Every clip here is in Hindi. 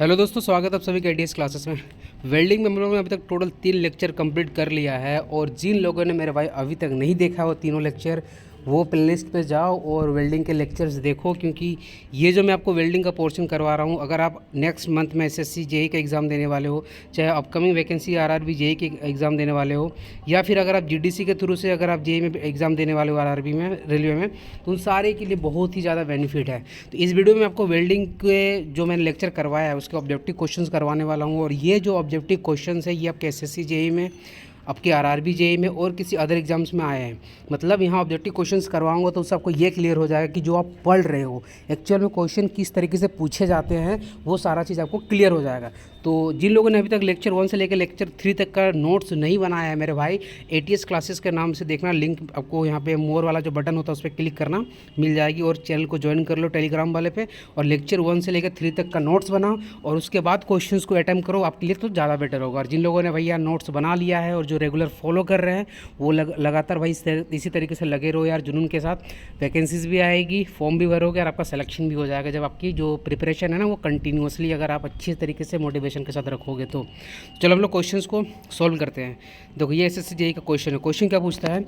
हेलो दोस्तों, स्वागत है आप सभी के आईटीएस क्लासेस में। वेल्डिंग में हम लोगों ने अभी तक टोटल 3 लेक्चर कंप्लीट कर लिया है और जिन लोगों ने मेरे भाई अभी तक नहीं देखा वो तीनों लेक्चर, वो प्लेलिस्ट पे जाओ और वेल्डिंग के लेक्चर्स देखो, क्योंकि ये जो मैं आपको वेल्डिंग का पोर्शन करवा रहा हूँ, अगर आप नेक्स्ट मंथ में एसएससी जेई का एग्ज़ाम देने वाले हो, चाहे अपकमिंग वैकेंसी आरआरबी जेई के एग्ज़ाम देने वाले हो, या फिर अगर आप जीडीसी के थ्रू से अगर आप जेई में एग्ज़ाम देने वाले हो आरआरबी में, रेलवे में, तो उन सारे के लिए बहुत ही ज़्यादा बेनिफिट है। तो इस वीडियो में आपको वेल्डिंग के जो मैंने लेक्चर करवाया है उसके ऑब्जेक्टिव क्वेश्चंस करवाने वाला हूँ, और ये जो ऑब्जेक्टिव क्वेश्चंस है ये आपके एसएससी जेई में, आपके आरआरबी जेई में और किसी अदर एग्जाम्स में आए हैं। मतलब यहाँ ऑब्जेक्टिव क्वेश्चंस करवाऊंगा तो उससे आपको ये क्लियर हो जाएगा कि जो आप पढ़ रहे हो एक्चुअल में क्वेश्चन किस तरीके से पूछे जाते हैं, वो सारा चीज़ आपको क्लियर हो जाएगा। तो जिन लोगों ने अभी तक लेक्चर 1 से लेकर लेक्चर 3 तक का नोट्स नहीं बनाया है मेरे भाई, एटीएस क्लासेस के नाम से देखना, लिंक आपको यहाँ पे मोर वाला जो बटन होता है उस पर क्लिक करना मिल जाएगी, और चैनल को ज्वाइन कर लो टेलीग्राम वाले पे, और लेक्चर 1 से लेकर 3 तक का नोट्स बनाओ और उसके बाद क्वेश्चंस को अटेम्प्ट करो, आपके लिए तो ज़्यादा बेटर होगा। और जिन लोगों ने भैया नोट्स बना लिया है और जो रेगुलर फॉलो कर रहे हैं वो लगातार भाई इसी तरीके से लगे रहो यार जुनून के साथ। वैकेंसीज भी आएगी, फॉर्म भी भरोगे और आपका सिलेक्शन भी हो जाएगा, जब आपकी जो प्रिपरेशन है ना वो कंटिन्यूसली अगर आप अच्छी तरीके से मोटिवेशन के साथ रखोगे तो। चलो हम लोग क्वेश्चंस को सॉल्व करते हैं। देखो ये एसएससी जेईई का क्वेश्चन है। क्वेश्चन क्या पूछता है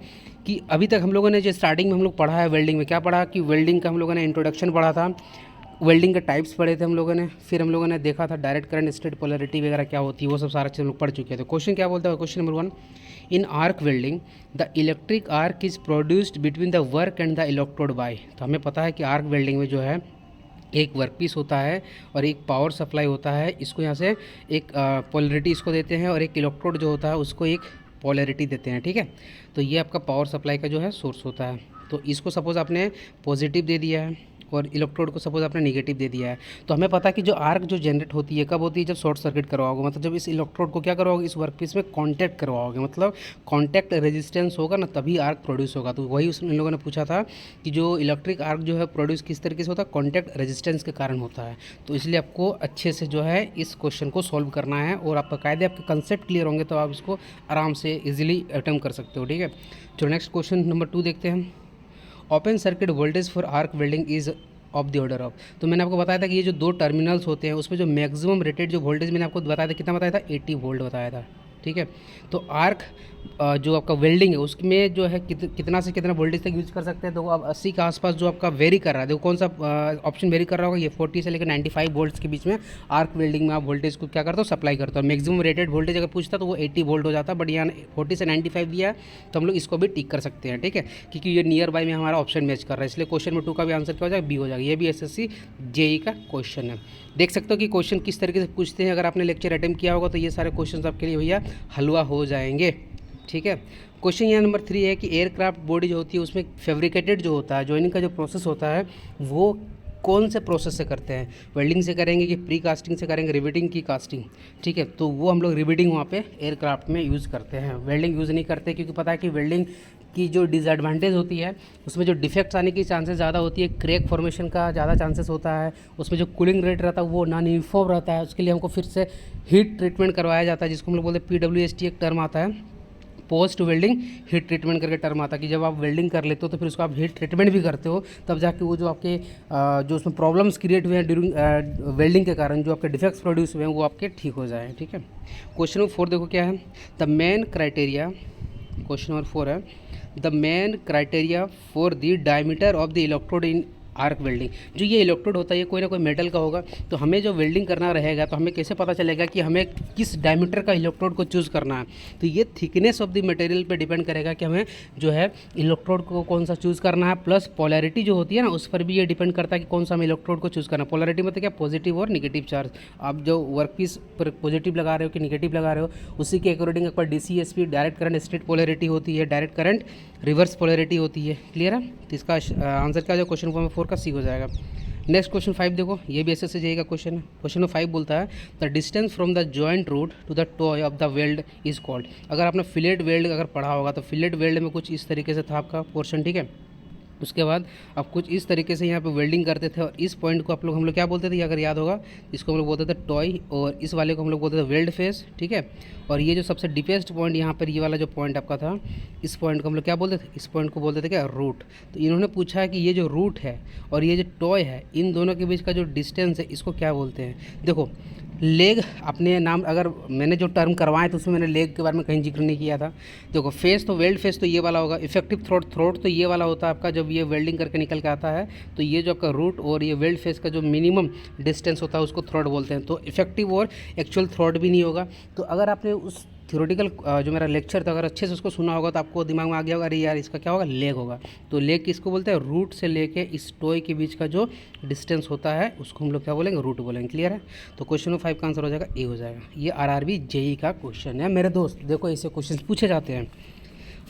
कि अभी तक हम लोगों ने जो स्टार्टिंग में हम लोग पढ़ा है वेल्डिंग में, क्या पढ़ा कि वेल्डिंग का हम लोगों ने इंट्रोडक्शन पढ़ा था, वेल्डिंग के टाइप्स पढ़े थे हम लोगों ने, फिर हम लोगों ने देखा था डायरेक्ट करंट, स्ट्रेट पोलैरिटी वगैरह क्या होती है, वो सब सारा चीज़ हम लोग पढ़ चुके थे। क्वेश्चन क्या बोलता है, question number 1, in arc welding the electric arc is produced between the work and the electrode by. तो हमें पता है कि आर्क वेल्डिंग में जो है एक वर्कपीस होता है और एक पावर सप्लाई होता है, इसको यहाँ से एक पोलैरिटी इसको देते हैं, और एक इलेक्ट्रोड जो होता है उसको एक पोलैरिटी देते हैं, ठीक है। तो ये आपका पावर सप्लाई का जो है सोर्स होता है। तो इसको सपोज़ आपने पॉजिटिव दे दिया है और इलेक्ट्रोड को सपोज आपने नेगेटिव दे दिया है, तो हमें पता है कि जो आर्क जो जनरेट होती है कब होती है, जब शॉर्ट सर्किट करवाओगे, मतलब जब इस इलेक्ट्रोड को क्या करवाओगे, इस वर्कपीस में कांटेक्ट करवाओगे, मतलब कांटेक्ट रेजिस्टेंस होगा ना, तभी आर्क प्रोड्यूस होगा। तो वही इन लोगों ने पूछा था कि जो इलेक्ट्रिक आर्क जो है प्रोड्यूस किस तरीके से होता है, कॉन्टैक्ट रेजिस्टेंस के कारण होता है। तो इसलिए आपको अच्छे से जो है इस क्वेश्चन को सॉल्व करना है, और आप बाकायदे आपके कंसेप्ट क्लियर होंगे तो आप इसको आराम से ईजिली अटेम्प्ट कर सकते हो, ठीक है। चलो नेक्स्ट क्वेश्चन नंबर 2 देखते हैं। Open circuit voltage for arc welding is of the order of. तो मैंने आपको बताया था कि ये जो 2 टर्मिनल्स होते हैं उसमें जो मैक्सिमम रेटेड जो वोल्टेज मैंने आपको बताया था, कितना बताया था, 80 वोल्ट बताया था, ठीक है। तो आर्क जो आपका वेल्डिंग है उसमें जो है कितना से कितना वोल्टेज तक यूज़ कर सकते हैं। तो अब 80 के आसपास जो आपका वेरी कर रहा है, देखो कौन सा ऑप्शन वेरी कर रहा होगा, ये 40 से लेकर 95 वोल्ट्स के बीच में आर्क वेल्डिंग में आप वोल्टेज को क्या करते हो, सप्लाई करते हो। मैक्सिमम रेटेड वोल्टेज अगर पूछता तो वो 80 वोल्ट हो जाता, बट यहाँ 40 से 95 दिया है, तो हम लोग इसको भी टिक कर सकते हैं, ठीक है, क्योंकि ये नियर बाय में हमारा ऑप्शन मैच कर रहा है, इसलिए क्वेश्चन नंबर 2 का भी आंसर क्या हो जाएगा, बी हो जाएगा। ये भी एसएससी जेईई का क्वेश्चन है। देख सकते हो कि क्वेश्चन किस तरीके से पूछते हैं, अगर आपने लेक्चर अटेम्प्ट किया होगा तो ये सारे क्वेश्चन आपके लिए भैया हलवा हो जाएंगे, ठीक है। क्वेश्चन यहाँ नंबर 3 है कि एयरक्राफ्ट बॉडी जो होती है उसमें फैब्रिकेटेड जो होता है, जॉइनिंग का जो प्रोसेस होता है वो कौन से प्रोसेस से करते हैं, वेल्डिंग से करेंगे कि प्री कास्टिंग से करेंगे, रिवेटिंग की कास्टिंग, ठीक है। तो वो हम लोग रिवेटिंग वहाँ पे एयरक्राफ्ट में यूज़ करते हैं, वेल्डिंग यूज़ नहीं करते, क्योंकि पता है कि वेल्डिंग की जो डिसएडवांटेज होती है उसमें जो डिफेक्ट्स आने की चांसेस ज़्यादा होती है, क्रैक फॉर्मेशन का ज़्यादा चांसेस होता है, उसमें जो कूलिंग रेट रहता है वो नॉन यूनिफॉर्म रहता है, उसके लिए हमको फिर से हीट ट्रीटमेंट करवाया जाता है, जिसको हम लोग बोलते हैं PWST, एक टर्म आता है, पोस्ट वेल्डिंग हीट ट्रीटमेंट करके टर्म आता है, कि जब आप वेल्डिंग कर लेते हो तो फिर उसको आप हीट ट्रीटमेंट भी करते हो, तब जाके वो जो आपके जो उसमें प्रॉब्लम्स क्रिएट हुए हैं ड्यूरिंग वेल्डिंग के कारण, जो आपके डिफेक्ट्स प्रोड्यूस हुए हैं वो आपके ठीक हो जाए, ठीक है। क्वेश्चन नंबर 4 देखो क्या है, the main criteria, question number 4 है, the main criteria for the diameter of the electrode in arc welding. जो ये इलेक्ट्रोड होता है ये कोई ना कोई मेटल का होगा, तो हमें जो वेल्डिंग करना रहेगा तो हमें कैसे पता चलेगा कि हमें किस डायमीटर का इलेक्ट्रोड को चूज़ करना है। तो ये थिकनेस ऑफ द मटेरियल पे डिपेंड करेगा कि हमें जो है इलेक्ट्रोड को कौन सा चूज़ करना है, प्लस पोलैरिटी जो होती है ना उस पर भी ये डिपेंड करता है कि कौन सा हमें इलेक्ट्रोड को चूज़ करना है। पोलैरिटी मतलब क्या, पॉजिटिव और निगेटिव चार्ज। आप जो वर्कपीस पर पॉजिटिव लगा रहे हो कि निगेटिव लगा रहे हो, उसी के अकॉर्डिंग आपका DCSP direct current straight polarity होती है, डायरेक्ट करंट रिवर्स पोलैरिटी होती है, क्लियर है। तो इसका आंसर क्या हो जाएगा, क्वेश्चन नंबर 4 का सी हो जाएगा। नेक्स्ट क्वेश्चन 5 देखो, ये भी एसएससी जेईई का क्वेश्चन है। क्वेश्चन नंबर 5 बोलता है the distance from the joint root to the toe of the weld is called. अगर आपने फिलेट वेल्ड अगर पढ़ा होगा तो फिलेट वेल्ड में कुछ इस तरीके से था आपका पोर्शन, ठीक है। उसके बाद आप कुछ इस तरीके से यहाँ पे वेल्डिंग करते थे, और इस पॉइंट को आप लोग हम लोग क्या बोलते थे, अगर याद होगा, इसको हम लोग बोलते थे टॉय, और इस वाले को हम लोग बोलते थे वेल्ड फेस, ठीक है। और ये जो सबसे डीपेस्ट पॉइंट यहाँ पर ये वाला जो पॉइंट आपका था, इस पॉइंट को हम लोग क्या बोलते थे, इस पॉइंट को बोलते थे क्या, रूट। तो इन्होंने पूछा है कि ये जो रूट है और ये जो टॉय है, इन दोनों के बीच का जो डिस्टेंस है इसको क्या बोलते हैं। देखो लेग अपने नाम, अगर मैंने जो टर्म करवाए तो उसमें मैंने लेग के बारे में कहीं जिक्र नहीं किया था। देखो फेस तो वेल्ड फेस तो ये वाला होगा, इफेक्टिव थ्रोट, थ्रोट तो ये वाला होता है आपका जब ये वेल्डिंग करके निकल के आता है, तो ये जो आपका रूट और ये वेल्ड फेस का जो मिनिमम डिस्टेंस होता है उसको थ्रोट बोलते हैं। तो इफेक्टिव और एक्चुअल थ्रोट भी नहीं होगा। तो अगर आपने उस थ्योरेटिकल जो मेरा लेक्चर था अगर अच्छे से उसको सुना होगा तो आपको दिमाग में आ गया होगा, अरे यार इसका क्या होगा, लेग होगा। तो लेग किसको बोलते हैं, रूट से लेके इस टोय के बीच का जो डिस्टेंस होता है उसको हम लोग क्या बोलेंगे, रूट बोलेंगे। क्लियर है। तो क्वेश्चन नंबर 5 का आंसर हो जाएगा ए हो जाएगा। ये आरआरबी जेई का क्वेश्चन है मेरे दोस्त। देखो ऐसे क्वेश्चन पूछे जाते हैं।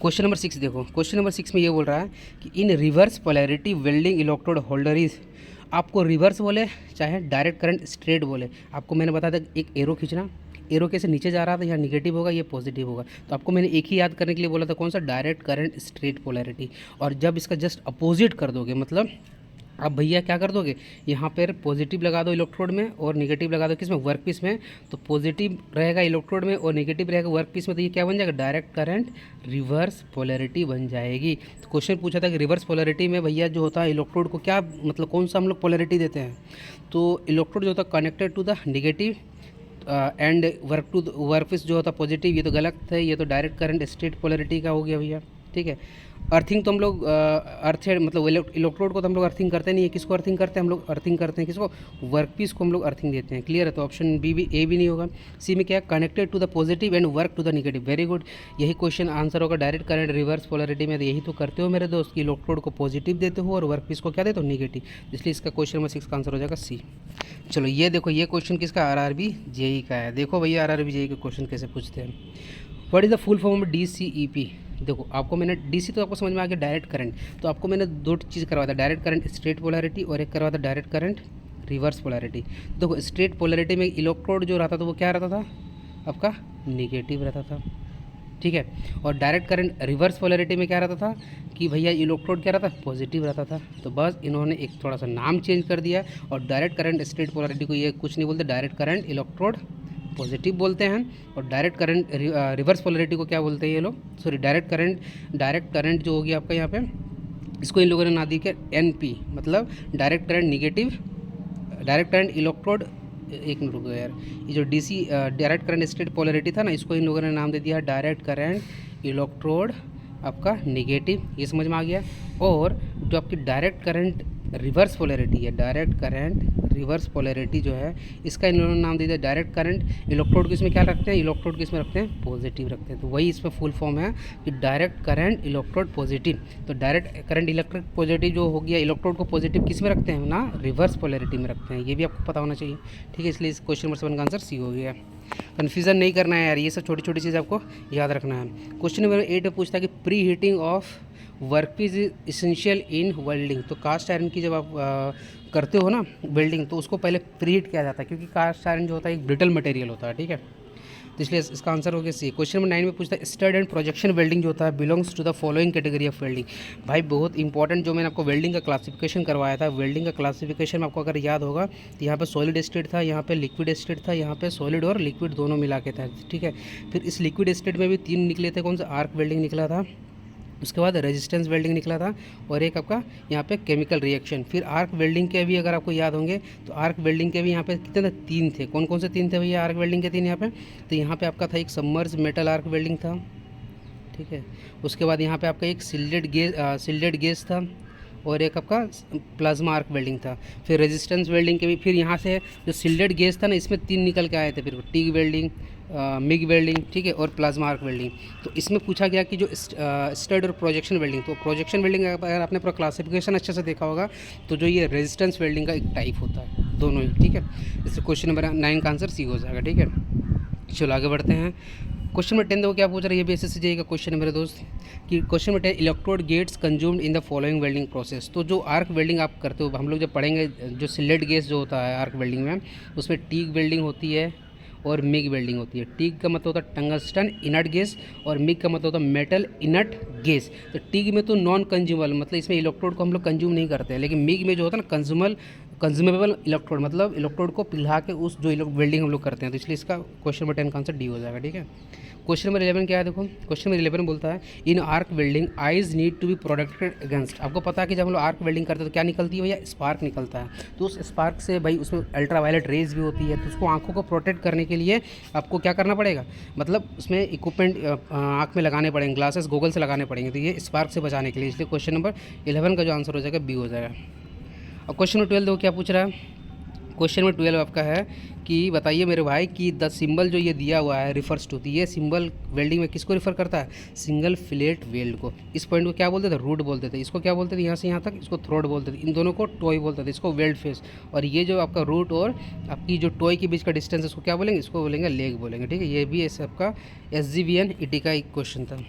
क्वेश्चन नंबर 6 देखो, क्वेश्चन नंबर 6 में ये बोल रहा है कि in reverse polarity welding electrode holder is, आपको रिवर्स बोले चाहे डायरेक्ट करंट स्ट्रेट बोले, आपको मैंने बताया था एक एरो खींचना, एरो कैसे नीचे जा रहा था, यहाँ निगेटिव होगा, ये पॉजिटिव होगा। तो आपको मैंने एक ही याद करने के लिए बोला था, कौन सा, डायरेक्ट करंट स्ट्रेट पोलैरिटी। और जब इसका जस्ट अपोजिट कर दोगे, मतलब अब भैया क्या कर दोगे, यहाँ पर पॉजिटिव लगा दो इलेक्ट्रोड में और नेगेटिव लगा दो किसमें, वर्क पीस में। तो पॉजिटिव रहेगा इलेक्ट्रोड में और नेगेटिव रहेगा वर्क पीस में, तो ये क्या बन जाएगा, डायरेक्ट करंट रिवर्स पोलैरिटी बन जाएगी। तो क्वेश्चन पूछा था कि रिवर्स पोलैरिटी में भैया जो होता है इलेक्ट्रोड को क्या मतलब कौन सा हम लोग पोलैरिटी देते हैं। तो इलेक्ट्रोड जो होता है connected to the negative and work piece जो होता है पॉजिटिव, ये तो गलत है, ये तो डायरेक्ट करंट स्ट्रेट पोलैरिटी का हो गया भैया। ठीक है। अर्थिंग तो हम लोग अर्थ मतलब इलेक्ट्रोड को तो हम लोग अर्थिंग करते नहीं है, किसको अर्थिंग करते हैं हम लोग, अर्थिंग करते हैं किसको, वर्कपीस को हम लोग अर्थिंग देते हैं। क्लियर है। तो ऑप्शन बी भी, ए भी नहीं होगा। सी में क्या है, connected to the positive and work to the negative. Very good, यही क्वेश्चन आंसर होगा डायरेक्ट करंट रिवर्स पोलैरिटी में। तो यही तो करते हो मेरे दोस्त कि इलेक्ट्रोड को पॉजिटिव देते हो और वर्कपीस को क्या देते हो, नेगेटिव। इसलिए इसका क्वेश्चन नंबर 6 का आंसर हो जाएगा सी। चलो ये देखो, ये क्वेश्चन किसका, आरआरबी जेई का है। देखो भैया आरआरबी जेई के क्वेश्चन कैसे पूछते हैं। What is the full form of DCEP. देखो आपको मैंने डीसी तो आपको समझ में आ गया, डायरेक्ट करंट। तो आपको मैंने दो चीज़ करवाया था, डायरेक्ट करंट स्ट्रेट पोलैरिटी और एक करवाया था डायरेक्ट करंट रिवर्स पोलैरिटी। देखो स्ट्रेट पोलैरिटी में इलेक्ट्रोड जो रहता था वो क्या रहता था आपका, नेगेटिव रहता था। ठीक है। और डायरेक्ट करंट रिवर्स पोलैरिटी में क्या रहता था कि भैया इलेक्ट्रोड क्या रहता, पॉजिटिव रहता था। तो बस इन्होंने एक थोड़ा सा नाम चेंज कर दिया और डायरेक्ट करंट स्ट्रेट पोलैरिटी को ये कुछ नहीं बोलते, डायरेक्ट करंट इलेक्ट्रोड पॉजिटिव बोलते हैं। और डायरेक्ट करंट रिवर्स पोलैरिटी को क्या बोलते हैं ये लोग, सॉरी डायरेक्ट करंट जो होगी आपका यहाँ पे, इसको इन लोगों ने ना दी क्या, एनपी, मतलब direct current negative, direct current electrode, एक मिनट रुको यार, ये जो DC direct current straight polarity था ना, इसको इन लोगों ने नाम दे दिया डायरेक्ट करंट इलेक्ट्रोड आपका नेगेटिव। ये समझ में आ गया। और जो आपकी डायरेक्ट करंट रिवर्स पोलैरिटी है, डायरेक्ट करंट रिवर्स पोलैरिटी जो है, इसका इन लोगों ने नाम दे दिया डायरेक्ट करंट इलेक्ट्रोड को इसमें क्या रखते हैं, इलेक्ट्रोड को इसमें रखते हैं पॉजिटिव रखते हैं। तो वही इसमें फुल फॉर्म है कि डायरेक्ट करंट इलेक्ट्रोड पॉजिटिव। तो डायरेक्ट करंट इलेक्ट्रिक पॉजिटिव जो हो गया, इलेक्ट्रोड को पॉजिटिव किस में रखते हैं ना, रिवर्स पोलैरिटी में रखते हैं। ये भी आपको पता होना चाहिए। ठीक है। इसलिए इस क्वेश्चन नंबर 7 का आंसर सी हो गया। कन्फ्यूज़न नहीं करना है यार, ये सब छोटी छोटी चीज़ आपको याद रखना है। क्वेश्चन नंबर 8 में पूछता है कि pre heating of workpiece is essential in welding. तो कास्ट आयरन की जब आप करते हो ना वेल्डिंग, तो उसको पहले प्री हीट किया जाता है, क्योंकि कास्ट आयरन जो होता है एक ब्रिटल मटेरियल होता है। ठीक है। तो इसलिए इसका आंसर हो गया सी। क्वेश्चन नंबर 9 में पूछता है स्टड एंड प्रोजेक्शन वेल्डिंग जो होता है belongs to the following category of welding. भाई बहुत इंपॉर्टेंट, जो मैंने आपको वेल्डिंग का क्लासिफिकेशन करवाया था, वेल्डिंग का क्लासिफिकेशन में आपको अगर याद होगा तो यहाँ पे सॉलिड स्टेट था, यहाँ पे लिक्विड स्टेट था, यहाँ पे सॉलिड और लिक्विड दोनों मिला के था। ठीक है। फिर इस लिक्विड स्टेट में भी 3 निकले थे, कौन सा, आर्क वेल्डिंग निकला था, उसके बाद रेजिस्टेंस वेल्डिंग निकला था, और एक आपका यहाँ पे केमिकल रिएक्शन। फिर आर्क वेल्डिंग के भी अगर आपको याद होंगे तो आर्क वेल्डिंग के भी यहाँ पे कितने थे, 3 थे। कौन कौन से 3 थे भैया आर्क वेल्डिंग के 3 यहाँ पे, तो यहाँ पे आपका था एक सबमर्ज मेटल आर्क वेल्डिंग था। ठीक है। उसके बाद यहाँ पे आपका एक सिल्डेड गेज था, और एक आपका प्लाज्मा आर्क वेल्डिंग था। फिर रेजिस्टेंस वेल्डिंग के भी, फिर यहाँ से जो सिल्डेड गेज था ना, इसमें 3 निकल के आए थे, फिर टिग वेल्डिंग, मिग वेल्डिंग, ठीक है, और प्लाज्मा आर्क वेल्डिंग। तो इसमें पूछा गया कि जो स्टड और प्रोजेक्शन वेल्डिंग, तो प्रोजेक्शन वेल्डिंग अगर आपने पूरा क्लासिफिकेशन अच्छे से देखा होगा तो जो ये रेजिस्टेंस वेल्डिंग का एक टाइप होता है, दोनों ही। ठीक है। इससे क्वेश्चन नंबर 9 का आंसर सी हो जाएगा। ठीक है। चलो आगे बढ़ते हैं। क्वेश्चन नंबर 10 देखो क्या पूछ रहा है, ये भी एसएससी जेईई का क्वेश्चन है मेरे दोस्त, कि question number 10 electrode gets consumed in the following welding process. तो जो आर्क वेल्डिंग आप करते हो, हम लोग जब पढ़ेंगे, जो सिलेट गैस जो होता है आर्क वेल्डिंग में, उसमें टीग वेल्डिंग होती है और मिग वेल्डिंग होती है। टीग का मतलब होता है टंगस्टन इनर्ट गैस, और मिग का मतलब होता है मेटल इनर्ट गैस। तो टीग में तो नॉन कंज्यूमेबल, मतलब इसमें इलेक्ट्रोड को हम लोग कंज्यूम नहीं करते हैं, लेकिन मिग में जो होता है ना कंज्यूमेबल इलेक्ट्रोड, मतलब इलेक्ट्रोड को पिघला के उस जो वेल्डिंग हम लोग करते हैं। तो इसलिए इसका क्वेश्चन नंबर 10 का आंसर डी हो जाएगा। ठीक है। क्वेश्चन नंबर 11 क्या है देखो, क्वेश्चन नंबर 11 बोलता है in arc welding eyes need to be protected against. आपको पता है कि जब हम लोग आर्क वेल्डिंग करते हैं तो क्या निकलती है भैया, स्पार्क निकलता है। तो उस स्पार्क से भाई उसमें अल्ट्रावायलेट रेज भी होती है, तो उसको आंखों को प्रोटेक्ट करने के लिए आपको क्या करना पड़ेगा, मतलब उसमें इक्विपमेंट आँख में लगाने पड़ेंगे, ग्लासेस गूगल से लगाने पड़ेंगे, तो ये स्पार्क से बचाने के लिए। इसलिए क्वेश्चन नंबर 11 का जो आंसर हो जाएगा बी हो जाएगा। और क्वेश्चन नंबर 12 देखो क्या पूछ रहा है। क्वेश्चन नंबर 12 आपका है कि बताइए मेरे भाई कि द सिंबल जो ये दिया हुआ है रिफर्स टू, ये सिंबल वेल्डिंग में किसको रिफर करता है, सिंगल फिलेट वेल्ड को। इस पॉइंट को क्या बोलते थे, रूट बोलते थे। इसको क्या बोलते थे, यहाँ से यहाँ तक इसको थ्रोट बोलते थे। इन दोनों को टॉय बोलते थे, इसको वेल्ड फेस। और ये जो आपका रूट और आपकी जो टॉय के बीच का डिस्टेंस है इसको क्या बोलेंगे, इसको बोलेंगे लेग बोलेंगे, ठीक है। ये भी ऐसे आपका SGVN ET का एक क्वेश्चन था,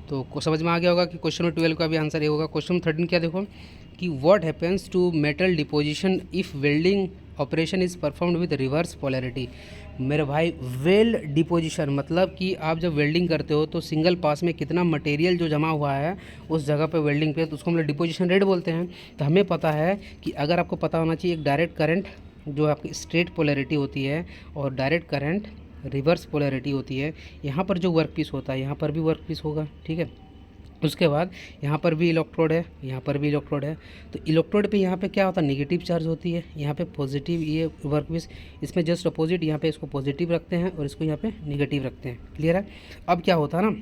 तो समझ में आ गया होगा कि क्वेश्चन नंबर 12 का भी आंसर ये होगा। क्वेश्चन नंबर 13 क्या देखो कि what happens to metal deposition if welding operation is performed with reverse polarity. मेरे भाई वेल्ड डिपोजिशन मतलब कि आप जब वेल्डिंग करते हो तो सिंगल पास में कितना मटेरियल जो जमा हुआ है उस जगह पे वेल्डिंग पे, तो उसको हम लोग डिपोजिशन रेट बोलते हैं। तो हमें पता है कि अगर आपको पता होना चाहिए एक डायरेक्ट करंट जो आपकी स्ट्रेट पोलैरिटी होती है और डायरेक्ट करंट रिवर्स पोलैरिटी होती है। यहाँ पर जो वर्क पीस होता है यहाँ पर भी वर्क पीस होगा, ठीक है। उसके बाद यहाँ पर भी इलेक्ट्रोड है, यहाँ पर भी इलेक्ट्रोड है। तो इलेक्ट्रोड पे यहाँ पे क्या होता है, नेगेटिव चार्ज होती है, यहाँ पे पॉजिटिव ये वर्क पीस, इसमें जस्ट अपोजिट यहाँ पे इसको पॉजिटिव रखते हैं और इसको यहाँ पे नेगेटिव रखते हैं। क्लियर है। अब क्या होता है ना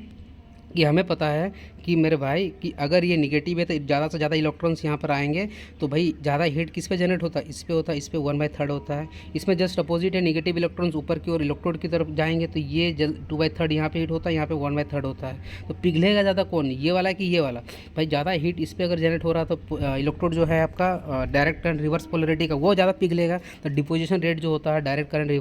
कि हमें पता है कि मेरे भाई कि अगर ये निगेटिव है तो ज़्यादा से ज़्यादा इलेक्ट्रॉन्स यहाँ पर आएंगे, तो भाई ज़्यादा हीट किस पे जनरेट होता है, इस पे होता है, इस पे 1/3 होता है। इसमें जस्ट अपोजिट है, निगेटिव इलेक्ट्रॉन्स ऊपर की ओर इलेक्ट्रोड की तरफ जाएंगे तो ये 2/3 यहाँ पे हीट होता है, यहाँ पे 1/3 होता है। तो पिघलेगा ज़्यादा कौन, ये वाला कि ये वाला, भाई ज़्यादा हीट इस पर अगर जनरेट हो रहा तो इलेक्ट्रोड जो है आपका डायरेक्ट करंट रिवर्स पोलरिटी का वो ज़्यादा पिघलेगा। तो डिपोजिशन रेट जो होता है डायरेक्ट करंट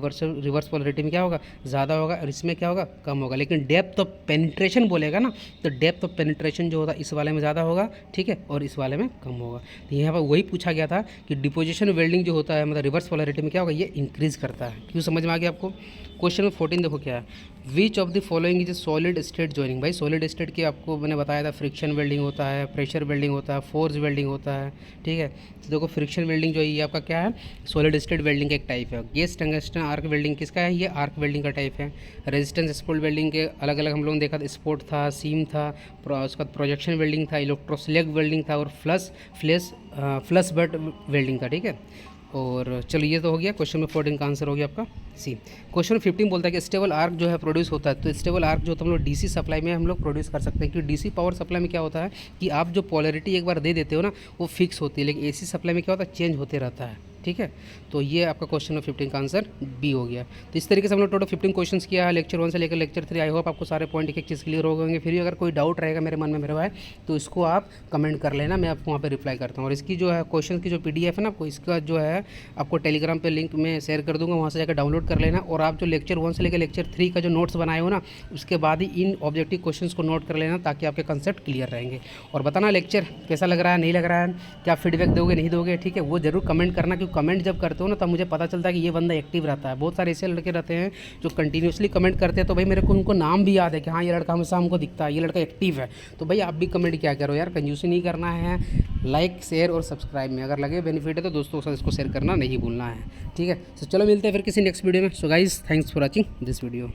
रिवर्स पोलरिटी में क्या होगा, ज़्यादा होगा, और इसमें क्या होगा, कम होगा। लेकिन डेप्थ ऑफ पेनिट्रेशन बोलेगा ना, तो डेप्थ ऑफ पेनिट्रेशन जो होता है इस वाले में ज़्यादा होगा, ठीक है, और इस वाले में कम होगा। तो यहाँ पर वही पूछा गया था कि डिपोजिशन वेल्डिंग जो होता है मतलब रिवर्स पोलैरिटी में क्या होगा, ये इंक्रीज़ करता है। क्यों, समझ में आ गया आपको। क्वेश्चन नंबर 14 देखो क्या है, which of the following is solid state joining. भाई सॉलिड स्टेट की आपको मैंने बताया था फ्रिक्शन वेल्डिंग होता है, प्रेशर वेल्डिंग होता है, फोर्स वेल्डिंग होता है, ठीक है। तो देखो फ्रिक्शन वेल्डिंग जो है ये आपका क्या है, सॉलिड स्टेट वेल्डिंग का एक टाइप है। गैस टंगस्टन आर्क वेल्डिंग किसका है, ये आर्क वेल्डिंग का टाइप है। रेजिस्टेंस स्पोर्ट वेल्डिंग के अलग अलग हम लोगों ने देखा था, स्पोर्ट था, सीम था, उसका प्रोजेक्शन वेल्डिंग था, इलेक्ट्रोस्लैग वेल्डिंग था, और फ्लश बट वेल्डिंग था, ठीक है। और चलो ये तो हो गया, क्वेश्चन नंबर 14 का आंसर हो गया आपका सी। क्वेश्चन नंबर 15 बोलता है कि स्टेबल आर्क जो है प्रोड्यूस होता है। तो स्टेबल आर्क जो होता है हम लोग DC सप्लाई में हम लोग प्रोड्यूस कर सकते हैं, क्योंकि DC पावर सप्लाई में क्या होता है कि आप जो पोलैरिटी एक बार दे देते हो ना वो फिक्स होती है, लेकिन AC सप्लाई में क्या होता है, चेंज होते रहता है, ठीक है। तो ये आपका क्वेश्चन नंबर 15 का आंसर बी हो गया। तो इस तरीके से हम लोग टोटल 15 क्वेश्चंस किया है लेक्चर 1 से लेकर लेक्चर 3। आई होप आपको सारे पॉइंट एक एक चीज़ क्लियर हो गए होंगे। फिर भी अगर कोई डाउट रहेगा मेरे मन में मेरे भाई तो इसको आप कमेंट कर लेना, मैं आपको वहाँ पे रिप्लाई करता हूँ। और इसकी जो है क्वेश्चन की जो PDF है ना आपको, इसका जो है आपको टेलीग्राम पे लिंक में शेयर कर दूँगा, वहाँ से जाकर डाउनलोड कर लेना। और आप जो लेक्चर 1 से लेकर लेक्चर 3 का जो नोट्स बनाए हो ना उसके बाद ही इन ऑब्जेक्टिव क्वेश्चंस को नोट कर लेना, ताकि आपके कंसेप्ट क्लियर रहेंगे। और बताना लेक्चर कैसा लग रहा है, नहीं लग रहा है, क्या फीडबैक दोगे नहीं दोगे, ठीक है, वो जरूर कमेंट करना। क्योंकि कमेंट जब करते हो ना तब मुझे पता चलता है कि ये बंदा एक्टिव रहता है। बहुत सारे ऐसे लड़के रहते हैं जो कंटिन्यूसली कमेंट करते हैं, तो भाई मेरे को उनको नाम भी याद है कि हाँ ये लड़का हमेशा हमको दिखता है, ये लड़का एक्टिव है। तो भाई आप भी कमेंट क्या करो यार, कंजूसी नहीं करना है। लाइक शेयर और सब्सक्राइब में अगर लगे बेनिफिट है तो दोस्तों के साथ इसको शेयर करना नहीं भूलना है, ठीक है। तो चलो मिलते हैं फिर किसी नेक्स्ट वीडियो में। So guys thanks for watching this video.